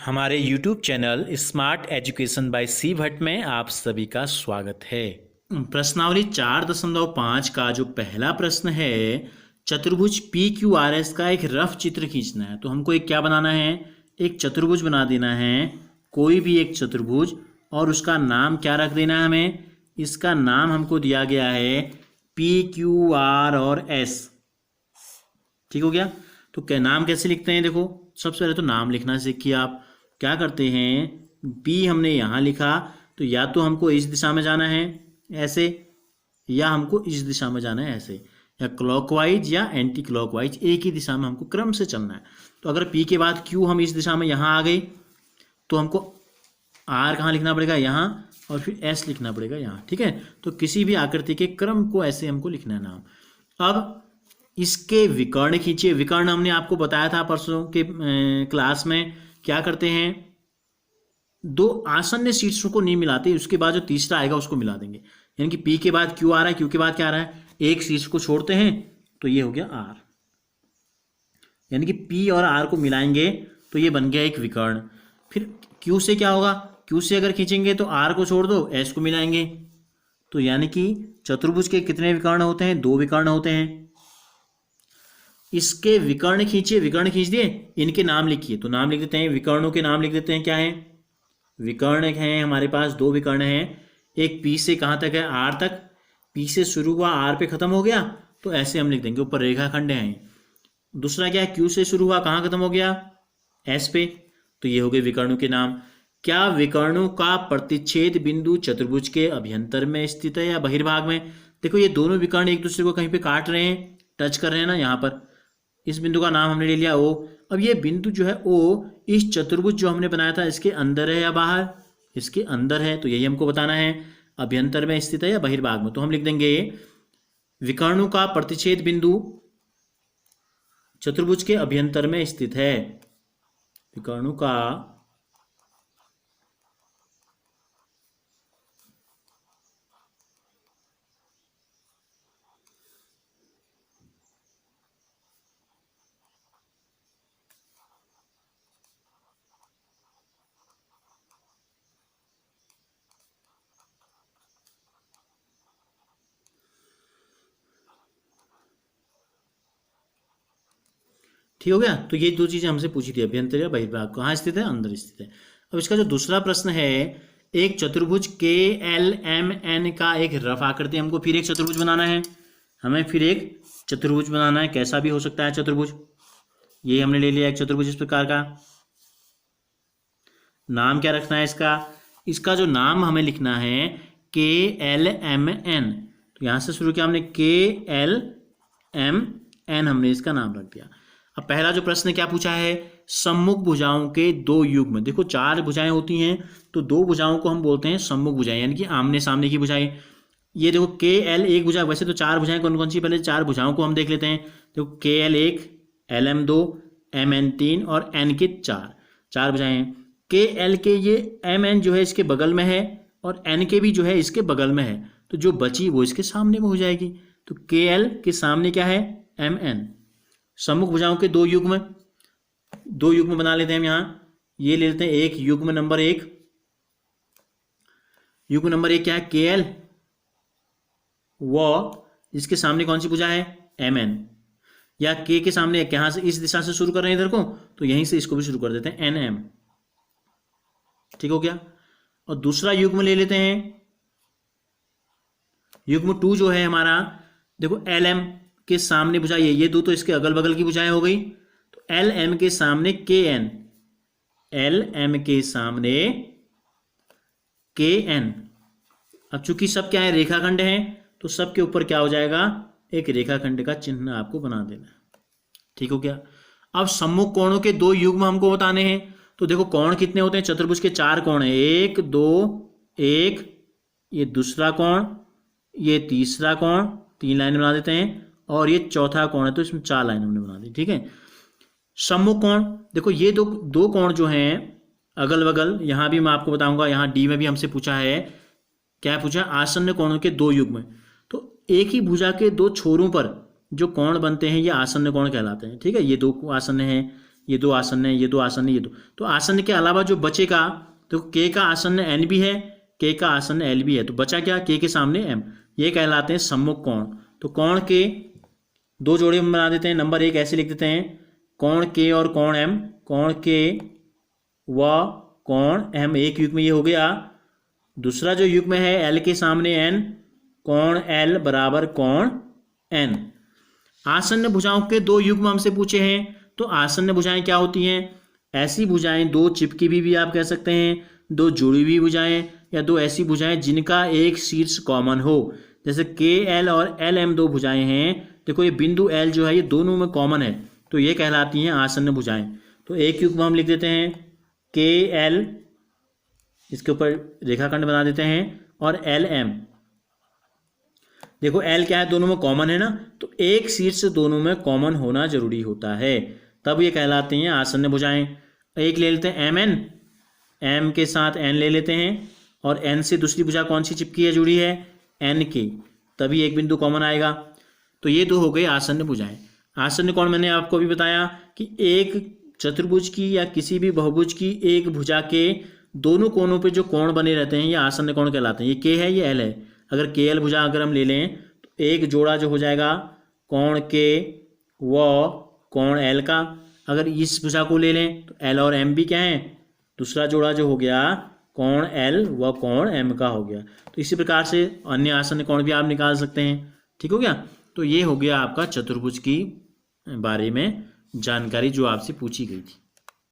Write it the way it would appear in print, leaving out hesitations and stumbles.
हमारे YouTube channel smart education by C Bhatt में आप सभी का स्वागत है। प्रश्नावली 4.5 का जो पहला प्रश्न है, चतुर्भुज PQRS का एक रफ चित्र खींचना है। तो हमको एक क्या बनाना है, एक चतुर्भुज बना देना है, कोई भी एक चतुर्भुज, और उसका नाम क्या रख देना है हमें। इसका नाम हमको दिया गया है PQR और S। ठीक हो गया। तो क्या नाम कैसे लिखते हैं, देखो सबसे पहले तो नाम लिखना सीखिए। आप क्या करते हैं, बी हमने यहाँ लिखा, तो या तो हमको इस दिशा में जाना है ऐसे, या हमको इस दिशा में जाना है ऐसे, या क्लॉकवाइज या एंटी क्लॉकवाइज, एक ही दिशा में हमको क्रम से चलना है। तो अगर पी के बाद क्यू हम इस दिशा में यहाँ आ गए, तो हमको आर कहाँ लिखना पड़ेगा, यहाँ, और फिर एस लिखना पड़ेगा यहाँ। ठीक है। तो किसी भी आकृति के क्रम को ऐसे हमको लिखना है नाम। अब इसके विकर्ण खींचिए। विकर्ण हमने आपको बताया था परसों के क्लास में, क्या करते हैं, दो आसन्न शीर्षों को नहीं मिलाते, उसके बाद जो तीसरा आएगा उसको मिला देंगे। यानी कि पी के बाद क्यू आ रहा है, क्यू के बाद क्या आ रहा है, एक शीर्ष को छोड़ते हैं, तो ये हो गया आर। यानी कि पी और आर को मिलाएंगे तो ये बन गया एक विकर्ण। फिर क्यू से क्या होगा, क्यू से अगर खींचेंगे तो आर को छोड़ दो, एस को मिलाएंगे। तो यानी कि चतुर्भुज के कितने विकर्ण होते हैं, दो विकर्ण होते हैं। इसके विकर्ण खींचिए, विकर्ण खींच दिए, इनके नाम लिखिए। तो नाम लिख देते हैं, विकर्णों के नाम लिख देते हैं। क्या है, विकर्ण हैं हमारे पास, दो विकर्ण हैं। एक पी से कहाँ तक है, आर तक, पी से शुरू हुआ आर पे खत्म हो गया, तो ऐसे हम लिख देंगे, ऊपर रेखाखंड हैं। दूसरा क्या है, क्यू से शुरू हुआ कहाँ खत्म हो गया, एस पे, तो ये हो गए विकर्णों के नाम। क्या विकर्णों का प्रतिच्छेद बिंदु चतुर्भुज के अभ्यंतर में स्थित है या बहिर्भाग में। देखो ये दोनों विकर्ण एक दूसरे को कहीं पे काट रहे हैं, टच कर रहे हैं ना, यहाँ पर इस बिंदु का नाम हमने ले लिया ओ। अब ये बिंदु जो है ओ, इस चतुर्भुज जो हमने बनाया था इसके अंदर है या बाहर, इसके अंदर है, तो यही हमको बताना है, अभ्यंतर में स्थित है या बहिर्भाग में। तो हम लिख देंगे विकर्णों का प्रतिच्छेद बिंदु चतुर्भुज के अभ्यंतर में स्थित है। विकर्णों का ठीक हो गया। तो ये दो चीजें हमसे पूछी थी, अभ्यंतर या बहिर्भाग, कहाँ स्थित है, अंदर स्थित है। अब इसका जो दूसरा प्रश्न है, एक चतुर्भुज KLMN का एक रफ आकृति, हमको फिर एक चतुर्भुज बनाना है, हमें फिर एक चतुर्भुज बनाना है। कैसा भी हो सकता है चतुर्भुज, ये हमने ले लिया एक चतुर्भुज इस प्रकार का। नाम क्या रखना है इसका, इसका जो नाम हमें लिखना है KLMN। तो यहां से शुरू किया हमने, KLMN हमने इसका नाम रख दिया। अब पहला जो प्रश्न क्या पूछा है, सम्मुख भुजाओं के दो युग्म। देखो चार भुजाएं होती हैं, तो दो भुजाओं को हम बोलते हैं सम्मुख भुजाएं, यानी कि आमने सामने की भुजाएं। ये देखो KL एक भुजा, वैसे तो चार भुजाएं कौन कौन सी, पहले चार भुजाओं को हम देख लेते हैं। देखो KL 1, LM 2, MN 3 और N के चार भुजाएं हैं। KL के ये MN जो है इसके बगल में है, और N के भी जो है इसके बगल में है, तो जो बची वो इसके सामने में हो जाएगी। तो KL के सामने क्या है, MN। सम्मुख भुजाओं के दो युग्म बना लेते हैं हम यहाँ। ये ले लेते हैं एक युग्म नंबर एक, युग्म नंबर एक क्या है, KL, वो इसके सामने कौन सी भुजा है, MN, या K के सामने कहाँ से, इस दिशा से शुरू कर रहे हैं इधर को, तो यहीं से इसको भी शुरू कर देते हैं, NM। ठीक हो गया। और दूसरा युग्म ले लेते हैं, युग्म 2 जो है हमारा, देखो LM के सामने भुजा ये दो तो इसके अगल बगल की भुजाएं हो गई। तो LM के सामने KN, LM के सामने KN। अब चूंकि सब क्या है, रेखाखंड है, तो सब के ऊपर क्या हो जाएगा, एक रेखाखंड का चिन्ह आपको बना देना है। ठीक हो गया। अब सम्मुख कोणों के दो युग्म हमको बताने हैं। तो देखो कोण कितने होते हैं, चतुर्भुज के चार कोण है, 1 2 1, ये दूसरा कोण, ये तीसरा कोण, 3 लाइन बना देते हैं, और ये चौथा कोण है, तो इसमें 4 लाइन हमने बना दी। ठीक है। सम्मुख कोण, देखो ये दो कोण जो हैं अगल बगल, यहां भी मैं आपको बताऊंगा, यहां डी में भी हमसे पूछा है, क्या पूछा, आसन्न कोणों के दो युग्म। तो एक ही भुजा के दो छोरों पर जो कोण बनते हैं ये आसन्न कोण कहलाते हैं। ठीक है, ये दो आसन्न हैं, ये दो आसन्न है, ये दो आसन्न है, ये दो। तो आसन्न के अलावा जो बचेगा, तो के का आसन्न एन भी है, के का आसन्न एल भी है, तो बचा क्या, के सामने एम। ये कहलाते हैं सम्मुख कोण। तो कोण के दो जोड़े हम बना देते हैं। नंबर 1 ऐसे लिख देते हैं, कोण के और कोण एम, कोण के व कोण एम एक युग्म ये हो गया। दूसरा जो युग्म है एल के सामने एन, कोण एल बराबर कोण एन। आसन्न भुजाओं के दो युग्म हमसे पूछे हैं, तो आसन्न भुजाएं क्या होती हैं, ऐसी भुजाएं, दो चिपकी भी आप कह सकते हैं, दो जुड़ी हुई भुजाएं, या दो ऐसी भुजाएं जिनका एक शीर्ष कॉमन हो। जैसे के एल और एल एम दो भुजाएं हैं, देखो ये बिंदु एल जो है ये दोनों में कॉमन है, तो ये कहलाती हैं आसन्न भुजाएं। तो एक युग्म हम लिख देते हैं के एल, इसके ऊपर रेखाखंड बना देते हैं, और एल एम। देखो एल क्या है, दोनों में कॉमन है ना, तो एक शीर्ष दोनों में कॉमन होना जरूरी होता है, तब ये कहलाती हैं आसन्न भुजाएं। एक ले लेते हैं एम एन, एम के साथ एन ले लेते हैं, और एन से दूसरी भुजा कौन सी चिपकी है, जुड़ी है, एन की, तभी एक बिंदु कॉमन आएगा। तो ये दो हो गए आसन्न भुजाएं। आसन्न कोण मैंने आपको भी बताया कि एक चतुर्भुज की या किसी भी बहुभुज की एक भुजा के दोनों कोनों पे जो कोण बने रहते हैं ये आसन्न कोण कहलाते हैं। ये के है, ये एल है। अगर के एल भुजा अगर हम ले लें तो एक जोड़ा जो हो जाएगा कोण के व कोण एल का। अगर इस भुजा को ले लें तो एल और एम भी क्या है, दूसरा जोड़ा जो हो गया कोण एल व कोण एम का हो गया। तो इसी प्रकार से अन्य आसन्न कोण भी आप निकाल सकते हैं। ठीक हो गया। तो ये हो गया आपका चतुर्भुज की बारे में जानकारी जो आपसे पूछी गई थी।